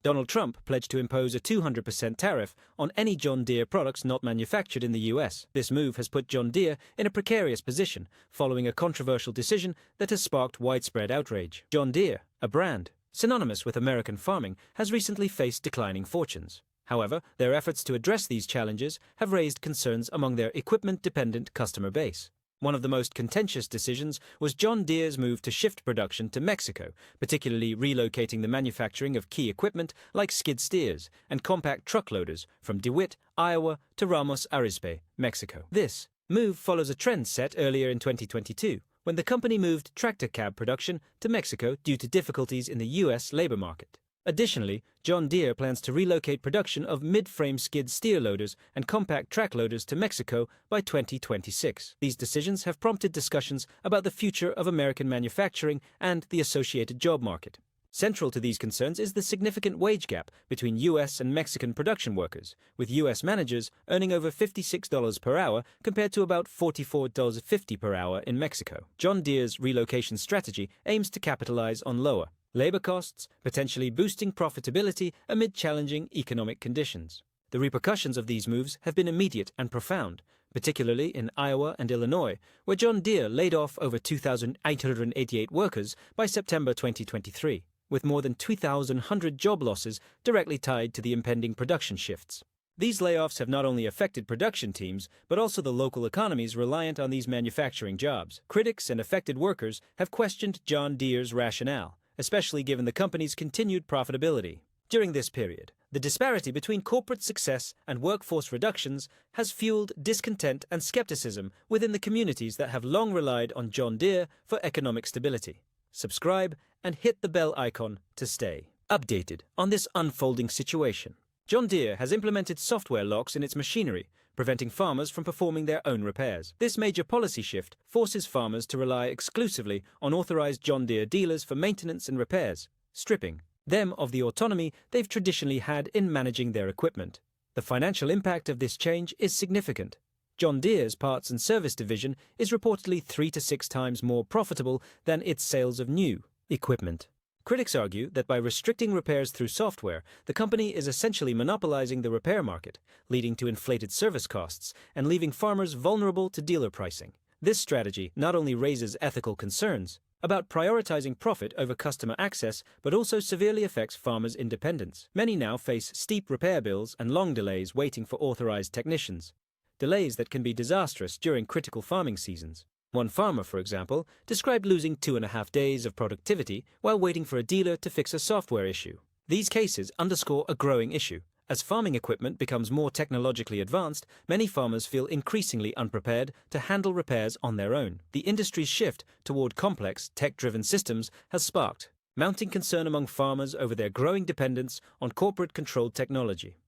Donald Trump pledged to impose a 200% tariff on any John Deere products not manufactured in the US. This move has put John Deere in a precarious position, following a controversial decision that has sparked widespread outrage. John Deere, a brand synonymous with American farming, has recently faced declining fortunes. However, their efforts to address these challenges have raised concerns among their equipment-dependent customer base. One of the most contentious decisions was John Deere's move to shift production to Mexico, particularly relocating the manufacturing of key equipment like skid steers and compact truck loaders from DeWitt, Iowa to Ramos Arizpe, Mexico. This move follows a trend set earlier in 2022, when the company moved tractor cab production to Mexico due to difficulties in the U.S. labor market. Additionally, John Deere plans to relocate production of mid-frame skid steer loaders and compact track loaders to Mexico by 2026. These decisions have prompted discussions about the future of American manufacturing and the associated job market. Central to these concerns is the significant wage gap between U.S. and Mexican production workers, with U.S. managers earning over $56 per hour compared to about $44.50 per hour in Mexico. John Deere's relocation strategy aims to capitalize on lower labor costs, potentially boosting profitability amid challenging economic conditions. The repercussions of these moves have been immediate and profound, particularly in Iowa and Illinois, where John Deere laid off over 2,888 workers by September 2023, with more than 2,100 job losses directly tied to the impending production shifts. These layoffs have not only affected production teams, but also the local economies reliant on these manufacturing jobs. Critics and affected workers have questioned John Deere's rationale, especially given the company's continued profitability. During this period, the disparity between corporate success and workforce reductions has fueled discontent and skepticism within the communities that have long relied on John Deere for economic stability. Subscribe and hit the bell icon to stay updated on this unfolding situation. John Deere has implemented software locks in its machinery, preventing farmers from performing their own repairs. This major policy shift forces farmers to rely exclusively on authorized John Deere dealers for maintenance and repairs, stripping them of the autonomy they've traditionally had in managing their equipment. The financial impact of this change is significant. John Deere's parts and service division is reportedly 3 to 6 times more profitable than its sales of new equipment. Critics argue that by restricting repairs through software, the company is essentially monopolizing the repair market, leading to inflated service costs and leaving farmers vulnerable to dealer pricing. This strategy not only raises ethical concerns about prioritizing profit over customer access, but also severely affects farmers' independence. Many now face steep repair bills and long delays waiting for authorized technicians, delays that can be disastrous during critical farming seasons. One farmer, for example, described losing 2.5 days of productivity while waiting for a dealer to fix a software issue. These cases underscore a growing issue. As farming equipment becomes more technologically advanced, many farmers feel increasingly unprepared to handle repairs on their own. The industry's shift toward complex, tech-driven systems has sparked mounting concern among farmers over their growing dependence on corporate-controlled technology.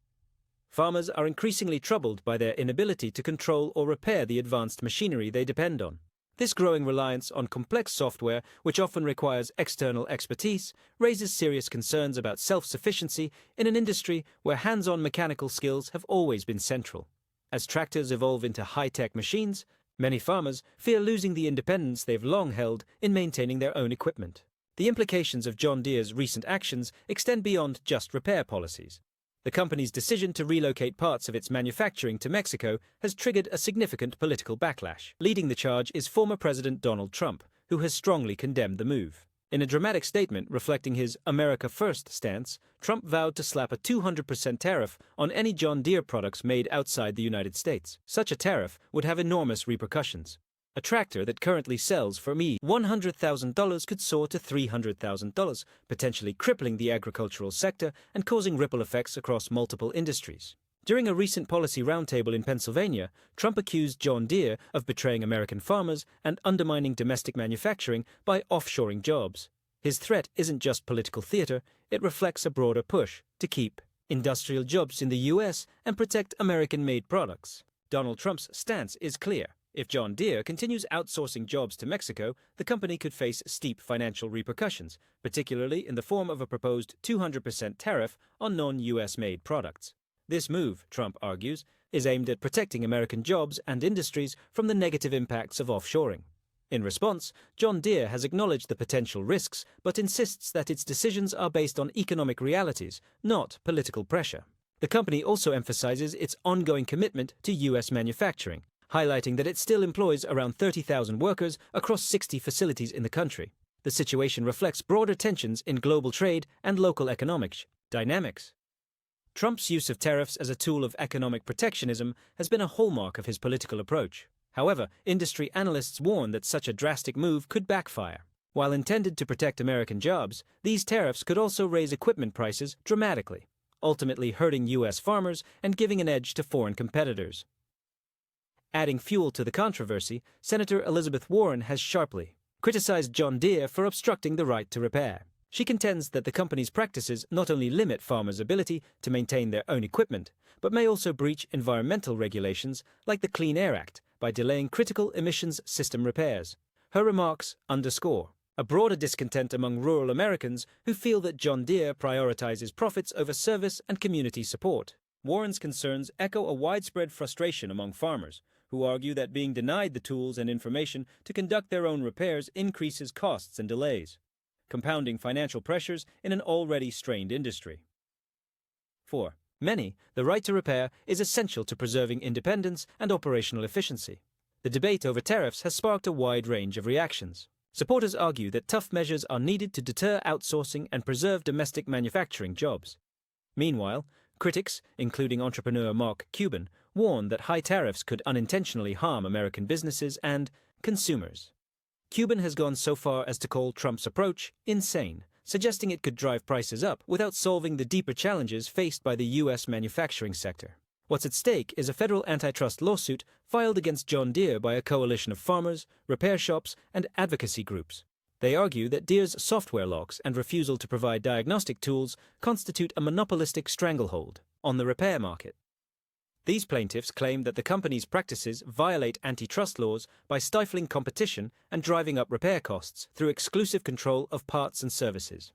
Farmers are increasingly troubled by their inability to control or repair the advanced machinery they depend on. This growing reliance on complex software, which often requires external expertise, raises serious concerns about self-sufficiency in an industry where hands-on mechanical skills have always been central. As tractors evolve into high-tech machines, many farmers fear losing the independence they've long held in maintaining their own equipment. The implications of John Deere's recent actions extend beyond just repair policies. The company's decision to relocate parts of its manufacturing to Mexico has triggered a significant political backlash. Leading the charge is former President Donald Trump, who has strongly condemned the move. In a dramatic statement reflecting his America First stance, Trump vowed to slap a 200% tariff on any John Deere products made outside the United States. Such a tariff would have enormous repercussions. A tractor that currently sells for $100,000 could soar to $300,000, potentially crippling the agricultural sector and causing ripple effects across multiple industries. During a recent policy roundtable in Pennsylvania, Trump accused John Deere of betraying American farmers and undermining domestic manufacturing by offshoring jobs. His threat isn't just political theater, it reflects a broader push to keep industrial jobs in the U.S. and protect American-made products. Donald Trump's stance is clear. If John Deere continues outsourcing jobs to Mexico, the company could face steep financial repercussions, particularly in the form of a proposed 200% tariff on non-US made products. This move, Trump argues, is aimed at protecting American jobs and industries from the negative impacts of offshoring. In response, John Deere has acknowledged the potential risks but insists that its decisions are based on economic realities, not political pressure. The company also emphasizes its ongoing commitment to U.S. manufacturing, highlighting that it still employs around 30,000 workers across 60 facilities in the country. The situation reflects broader tensions in global trade and local economic dynamics. Trump's use of tariffs as a tool of economic protectionism has been a hallmark of his political approach. However, industry analysts warn that such a drastic move could backfire. While intended to protect American jobs, these tariffs could also raise equipment prices dramatically, ultimately hurting U.S. farmers and giving an edge to foreign competitors. Adding fuel to the controversy, Senator Elizabeth Warren has sharply criticized John Deere for obstructing the right to repair. She contends that the company's practices not only limit farmers' ability to maintain their own equipment, but may also breach environmental regulations like the Clean Air Act by delaying critical emissions system repairs. Her remarks underscore a broader discontent among rural Americans who feel that John Deere prioritizes profits over service and community support. Warren's concerns echo a widespread frustration among farmers, who argue that being denied the tools and information to conduct their own repairs increases costs and delays, compounding financial pressures in an already strained industry. For many, the right to repair is essential to preserving independence and operational efficiency. The debate over tariffs has sparked a wide range of reactions. Supporters argue that tough measures are needed to deter outsourcing and preserve domestic manufacturing jobs. Meanwhile, critics, including entrepreneur Mark Cuban, warn that high tariffs could unintentionally harm American businesses and consumers. Cuban has gone so far as to call Trump's approach insane, suggesting it could drive prices up without solving the deeper challenges faced by the U.S. manufacturing sector. What's at stake is a federal antitrust lawsuit filed against John Deere by a coalition of farmers, repair shops, and advocacy groups. They argue that Deere's software locks and refusal to provide diagnostic tools constitute a monopolistic stranglehold on the repair market. These plaintiffs claim that the company's practices violate antitrust laws by stifling competition and driving up repair costs through exclusive control of parts and services.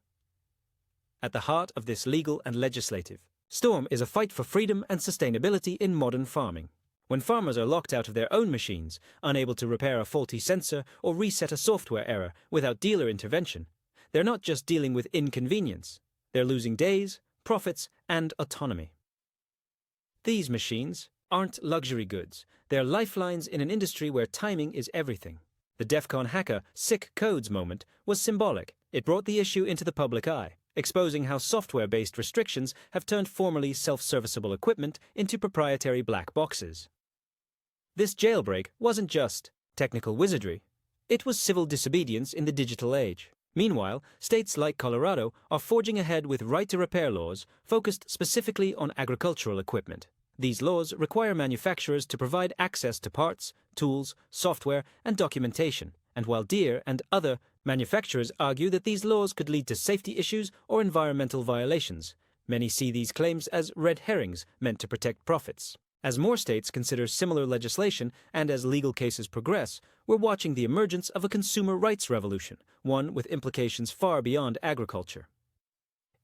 At the heart of this legal and legislative storm is a fight for freedom and sustainability in modern farming. When farmers are locked out of their own machines, unable to repair a faulty sensor or reset a software error without dealer intervention, they're not just dealing with inconvenience, they're losing days, profits, and autonomy. These machines aren't luxury goods. They're lifelines in an industry where timing is everything. The DEFCON hacker sick codes moment was symbolic. It brought the issue into the public eye, exposing how software-based restrictions have turned formerly self-serviceable equipment into proprietary black boxes. This jailbreak wasn't just technical wizardry. It was civil disobedience in the digital age. Meanwhile, states like Colorado are forging ahead with right-to-repair laws focused specifically on agricultural equipment. These laws require manufacturers to provide access to parts, tools, software, and documentation, and while Deere and other manufacturers argue that these laws could lead to safety issues or environmental violations, many see these claims as red herrings meant to protect profits. As more states consider similar legislation and as legal cases progress, we're watching the emergence of a consumer rights revolution, one with implications far beyond agriculture.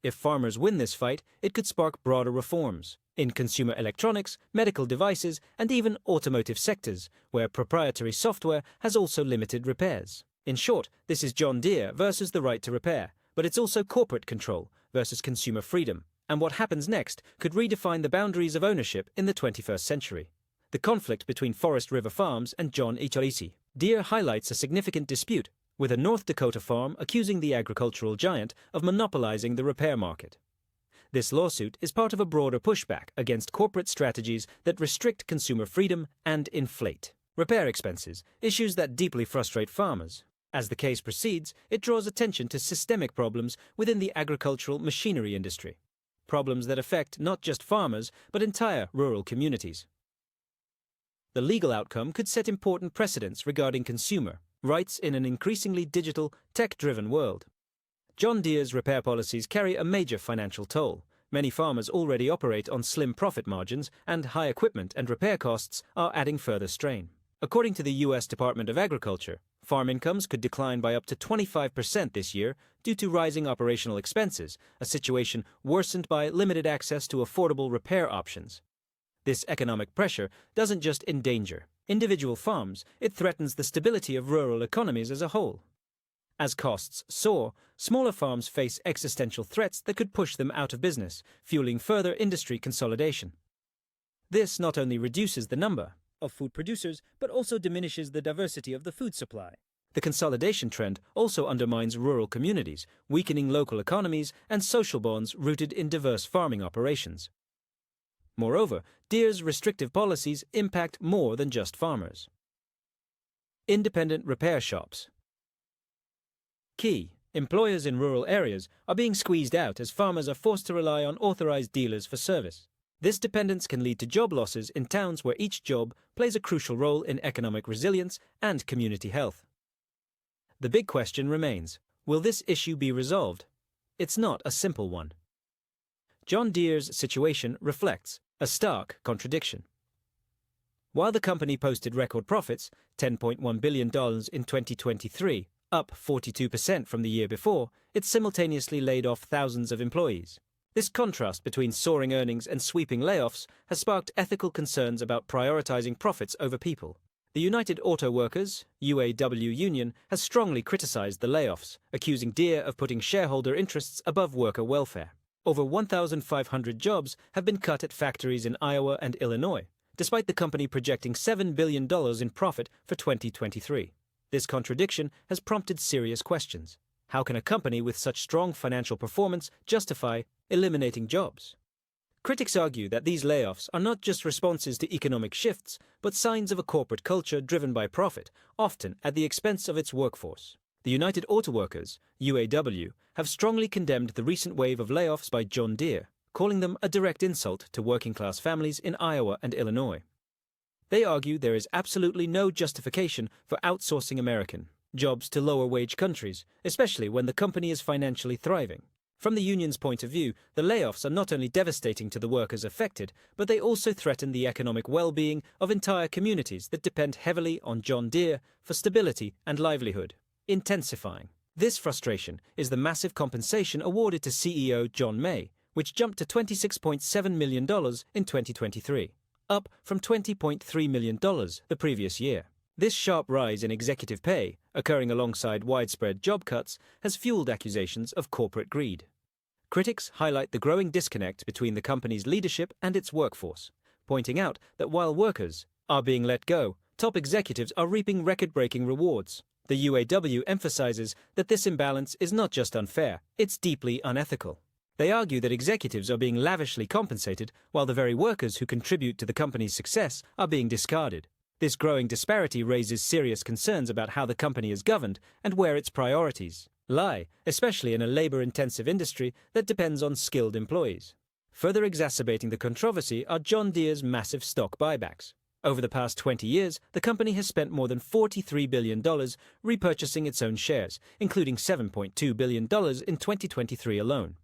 If farmers win this fight, it could spark broader reforms in consumer electronics, medical devices, and even automotive sectors, where proprietary software has also limited repairs. In short, this is John Deere versus the right to repair, but it's also corporate control versus consumer freedom. And what happens next could redefine the boundaries of ownership in the 21st century. The conflict between Forest River Farms and John Deere. Deere highlights a significant dispute, with a North Dakota farm accusing the agricultural giant of monopolizing the repair market. This lawsuit is part of a broader pushback against corporate strategies that restrict consumer freedom and inflate repair expenses, issues that deeply frustrate farmers. As the case proceeds, it draws attention to systemic problems within the agricultural machinery industry. Problems that affect not just farmers, but entire rural communities. The legal outcome could set important precedents regarding consumer rights in an increasingly digital, tech-driven world. John Deere's repair policies carry a major financial toll. Many farmers already operate on slim profit margins, and high equipment and repair costs are adding further strain. According to the U.S. Department of Agriculture, farm incomes could decline by up to 25% this year due to rising operational expenses, a situation worsened by limited access to affordable repair options. This economic pressure doesn't just endanger individual farms, it threatens the stability of rural economies as a whole. As costs soar, smaller farms face existential threats that could push them out of business, fueling further industry consolidation. This not only reduces the number of food producers, but also diminishes the diversity of the food supply. The consolidation trend also undermines rural communities, weakening local economies and social bonds rooted in diverse farming operations. Moreover, Deere's restrictive policies impact more than just farmers. Independent repair shops. Key: employers in rural areas are being squeezed out as farmers are forced to rely on authorized dealers for service. This dependence can lead to job losses in towns where each job plays a crucial role in economic resilience and community health. The big question remains: will this issue be resolved? It's not a simple one. John Deere's situation reflects a stark contradiction. While the company posted record profits, $10.1 billion in 2023, up 42% from the year before, it simultaneously laid off thousands of employees. This contrast between soaring earnings and sweeping layoffs has sparked ethical concerns about prioritizing profits over people. The United Auto Workers (UAW) union has strongly criticized the layoffs, accusing Deere of putting shareholder interests above worker welfare. Over 1,500 jobs have been cut at factories in Iowa and Illinois, despite the company projecting $7 billion in profit for 2023. This contradiction has prompted serious questions. How can a company with such strong financial performance justify eliminating jobs? Critics argue that these layoffs are not just responses to economic shifts, but signs of a corporate culture driven by profit, often at the expense of its workforce. The United Auto Workers (UAW) have strongly condemned the recent wave of layoffs by John Deere, calling them a direct insult to working-class families in Iowa and Illinois. They argue there is absolutely no justification for outsourcing American jobs to lower-wage countries, especially when the company is financially thriving. From the union's point of view, the layoffs are not only devastating to the workers affected, but they also threaten the economic well-being of entire communities that depend heavily on John Deere for stability and livelihood. Intensifying this frustration is the massive compensation awarded to CEO John May, which jumped to $26.7 million in 2023, up from $20.3 million the previous year. This sharp rise in executive pay, occurring alongside widespread job cuts, has fueled accusations of corporate greed. Critics highlight the growing disconnect between the company's leadership and its workforce, pointing out that while workers are being let go, top executives are reaping record-breaking rewards. The UAW emphasizes that this imbalance is not just unfair, it's deeply unethical. They argue that executives are being lavishly compensated, while the very workers who contribute to the company's success are being discarded. This growing disparity raises serious concerns about how the company is governed and where its priorities lie, especially in a labor-intensive industry that depends on skilled employees. Further exacerbating the controversy are John Deere's massive stock buybacks. Over the past 20 years, the company has spent more than $43 billion repurchasing its own shares, including $7.2 billion in 2023 alone.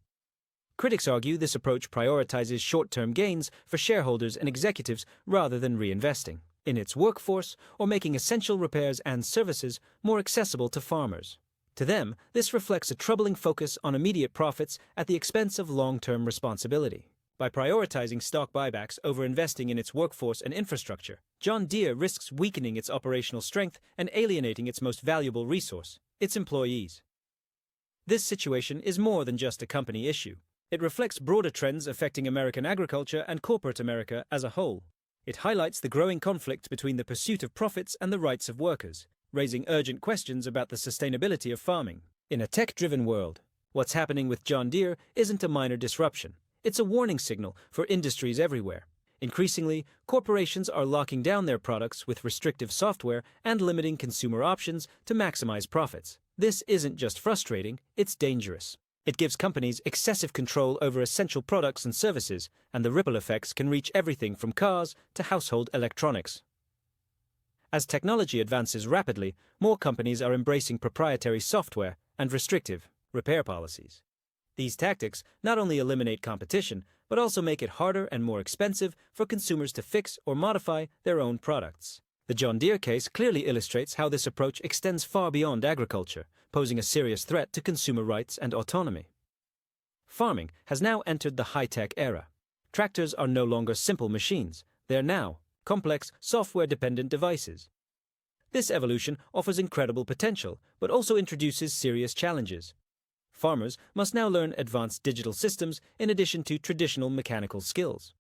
Critics argue this approach prioritizes short-term gains for shareholders and executives rather than reinvesting in its workforce or making essential repairs and services more accessible to farmers. To them, this reflects a troubling focus on immediate profits at the expense of long-term responsibility. By prioritizing stock buybacks over investing in its workforce and infrastructure, John Deere risks weakening its operational strength and alienating its most valuable resource, its employees. This situation is more than just a company issue. It reflects broader trends affecting American agriculture and corporate America as a whole. It highlights the growing conflict between the pursuit of profits and the rights of workers, raising urgent questions about the sustainability of farming. In a tech-driven world, what's happening with John Deere isn't a minor disruption. It's a warning signal for industries everywhere. Increasingly, corporations are locking down their products with restrictive software and limiting consumer options to maximize profits. This isn't just frustrating, it's dangerous. It gives companies excessive control over essential products and services, and the ripple effects can reach everything from cars to household electronics. As technology advances rapidly, more companies are embracing proprietary software and restrictive repair policies. These tactics not only eliminate competition, but also make it harder and more expensive for consumers to fix or modify their own products. The John Deere case clearly illustrates how this approach extends far beyond agriculture, posing a serious threat to consumer rights and autonomy. Farming has now entered the high-tech era. Tractors are no longer simple machines. They're now complex, software-dependent devices. This evolution offers incredible potential, but also introduces serious challenges. Farmers must now learn advanced digital systems in addition to traditional mechanical skills.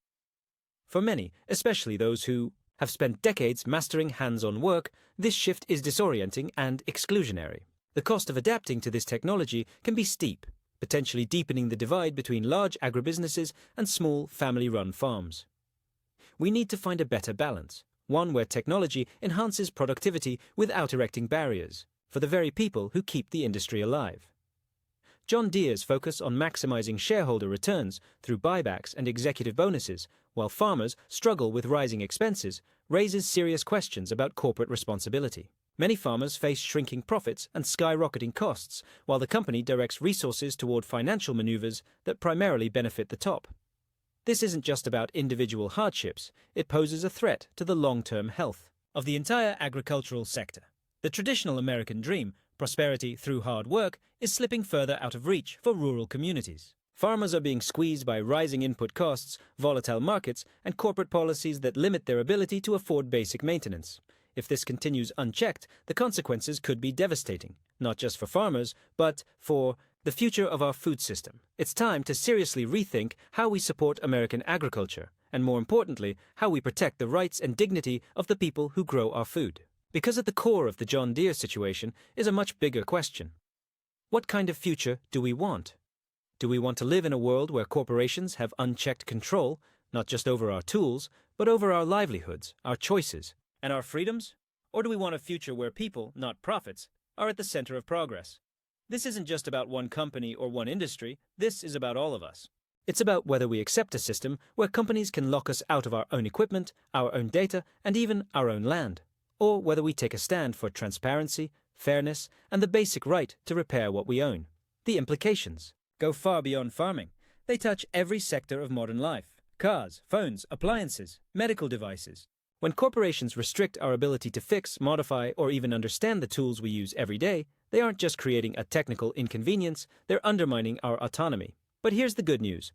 For many, especially those who have spent decades mastering hands-on work, this shift is disorienting and exclusionary. The cost of adapting to this technology can be steep, potentially deepening the divide between large agribusinesses and small family-run farms. We need to find a better balance, one where technology enhances productivity without erecting barriers for the very people who keep the industry alive. John Deere's focus on maximizing shareholder returns through buybacks and executive bonuses, while farmers struggle with rising expenses, raises serious questions about corporate responsibility. Many farmers face shrinking profits and skyrocketing costs, while the company directs resources toward financial maneuvers that primarily benefit the top. This isn't just about individual hardships, it poses a threat to the long-term health of the entire agricultural sector. The traditional American dream, prosperity through hard work, is slipping further out of reach for rural communities. Farmers are being squeezed by rising input costs, volatile markets, and corporate policies that limit their ability to afford basic maintenance. If this continues unchecked, the consequences could be devastating, not just for farmers, but for the future of our food system. It's time to seriously rethink how we support American agriculture, and more importantly, how we protect the rights and dignity of the people who grow our food. Because at the core of the John Deere situation is a much bigger question. What kind of future do we want? Do we want to live in a world where corporations have unchecked control, not just over our tools, but over our livelihoods, our choices, and our freedoms? Or do we want a future where people, not profits, are at the center of progress? This isn't just about one company or one industry, this is about all of us. It's about whether we accept a system where companies can lock us out of our own equipment, our own data, and even our own land, or whether we take a stand for transparency, fairness, and the basic right to repair what we own. The implications go far beyond farming. They touch every sector of modern life: cars, phones, appliances, medical devices. When corporations restrict our ability to fix, modify, or even understand the tools we use every day, they aren't just creating a technical inconvenience, they're undermining our autonomy. But here's the good news.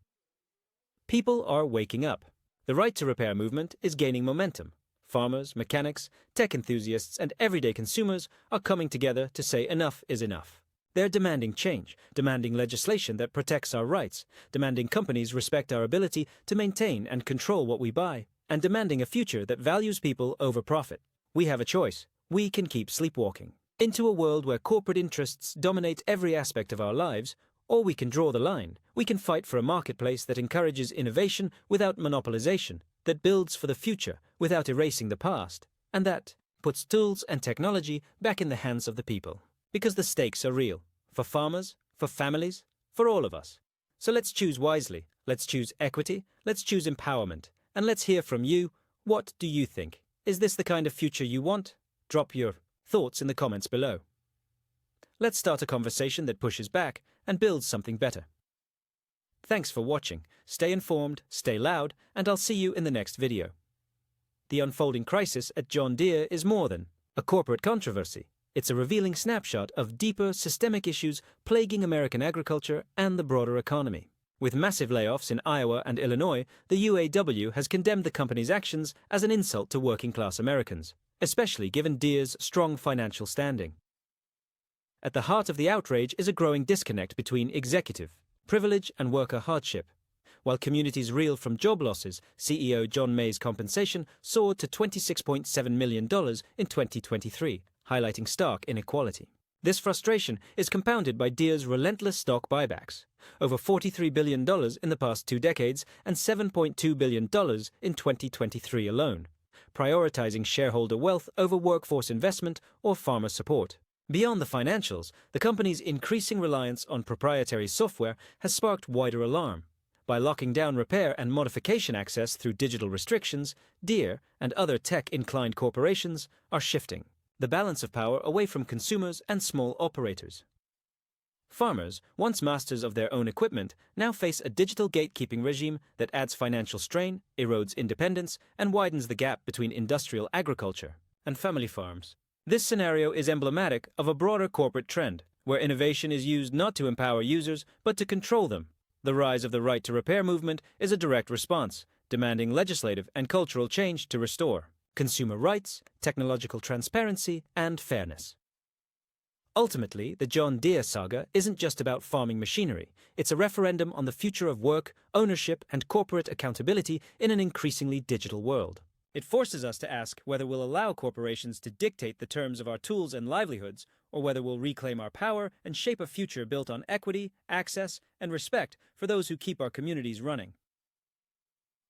People are waking up. The right to repair movement is gaining momentum. Farmers, mechanics, tech enthusiasts, and everyday consumers are coming together to say enough is enough. They're demanding change, demanding legislation that protects our rights, demanding companies respect our ability to maintain and control what we buy, and demanding a future that values people over profit. We have a choice. We can keep sleepwalking into a world where corporate interests dominate every aspect of our lives, or we can draw the line. We can fight for a marketplace that encourages innovation without monopolization, that builds for the future without erasing the past, and that puts tools and technology back in the hands of the people. Because the stakes are real, for farmers, for families, for all of us. So let's choose wisely, let's choose equity, let's choose empowerment, and let's hear from you. What do you think? Is this the kind of future you want? Drop your thoughts in the comments below. Let's start a conversation that pushes back and builds something better. Thanks for watching. Stay informed, stay loud, and I'll see you in the next video. The unfolding crisis at John Deere is more than a corporate controversy. It's a revealing snapshot of deeper systemic issues plaguing American agriculture and the broader economy. With massive layoffs in Iowa and Illinois, the UAW has condemned the company's actions as an insult to working-class Americans, especially given Deere's strong financial standing. At the heart of the outrage is a growing disconnect between executive privilege and worker hardship. While communities reel from job losses, CEO John May's compensation soared to $26.7 million in 2023, highlighting stark inequality. This frustration is compounded by Deere's relentless stock buybacks, over $43 billion in the past 2 decades and $7.2 billion in 2023 alone, prioritizing shareholder wealth over workforce investment or farmer support. Beyond the financials, the company's increasing reliance on proprietary software has sparked wider alarm. By locking down repair and modification access through digital restrictions, Deere and other tech-inclined corporations are shifting the balance of power away from consumers and small operators. Farmers, once masters of their own equipment, now face a digital gatekeeping regime that adds financial strain, erodes independence, and widens the gap between industrial agriculture and family farms. This scenario is emblematic of a broader corporate trend, where innovation is used not to empower users, but to control them. The rise of the right to repair movement is a direct response. demanding legislative and cultural change to restore consumer rights, technological transparency, and fairness. Ultimately, the John Deere saga isn't just about farming machinery. It's a referendum on the future of work, ownership, and corporate accountability in an increasingly digital world. It forces us to ask whether we'll allow corporations to dictate the terms of our tools and livelihoods, or whether we'll reclaim our power and shape a future built on equity, access, and respect for those who keep our communities running.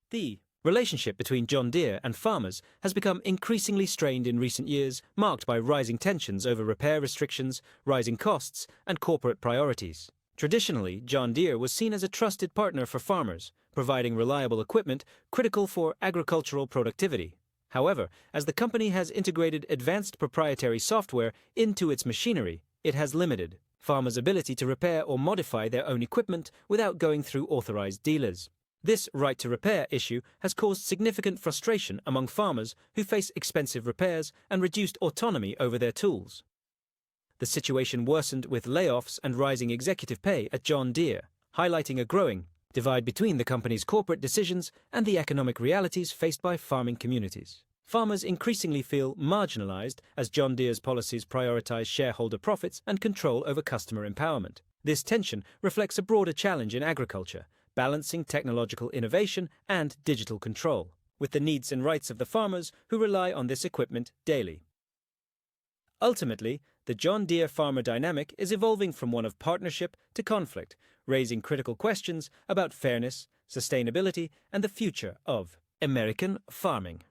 The relationship between John Deere and farmers has become increasingly strained in recent years, marked by rising tensions over repair restrictions, rising costs, and corporate priorities. Traditionally, John Deere was seen as a trusted partner for farmers, providing reliable equipment critical for agricultural productivity. However, as the company has integrated advanced proprietary software into its machinery, it has limited farmers' ability to repair or modify their own equipment without going through authorized dealers. This right-to-repair issue has caused significant frustration among farmers who face expensive repairs and reduced autonomy over their tools. The situation worsened with layoffs and rising executive pay at John Deere, highlighting a growing divide between the company's corporate decisions and the economic realities faced by farming communities. Farmers increasingly feel marginalized as John Deere's policies prioritize shareholder profits and control over customer empowerment. This tension reflects a broader challenge in agriculture, balancing technological innovation and digital control, with the needs and rights of the farmers who rely on this equipment daily. Ultimately, the John Deere farmer dynamic is evolving from one of partnership to conflict, raising critical questions about fairness, sustainability, and the future of American farming.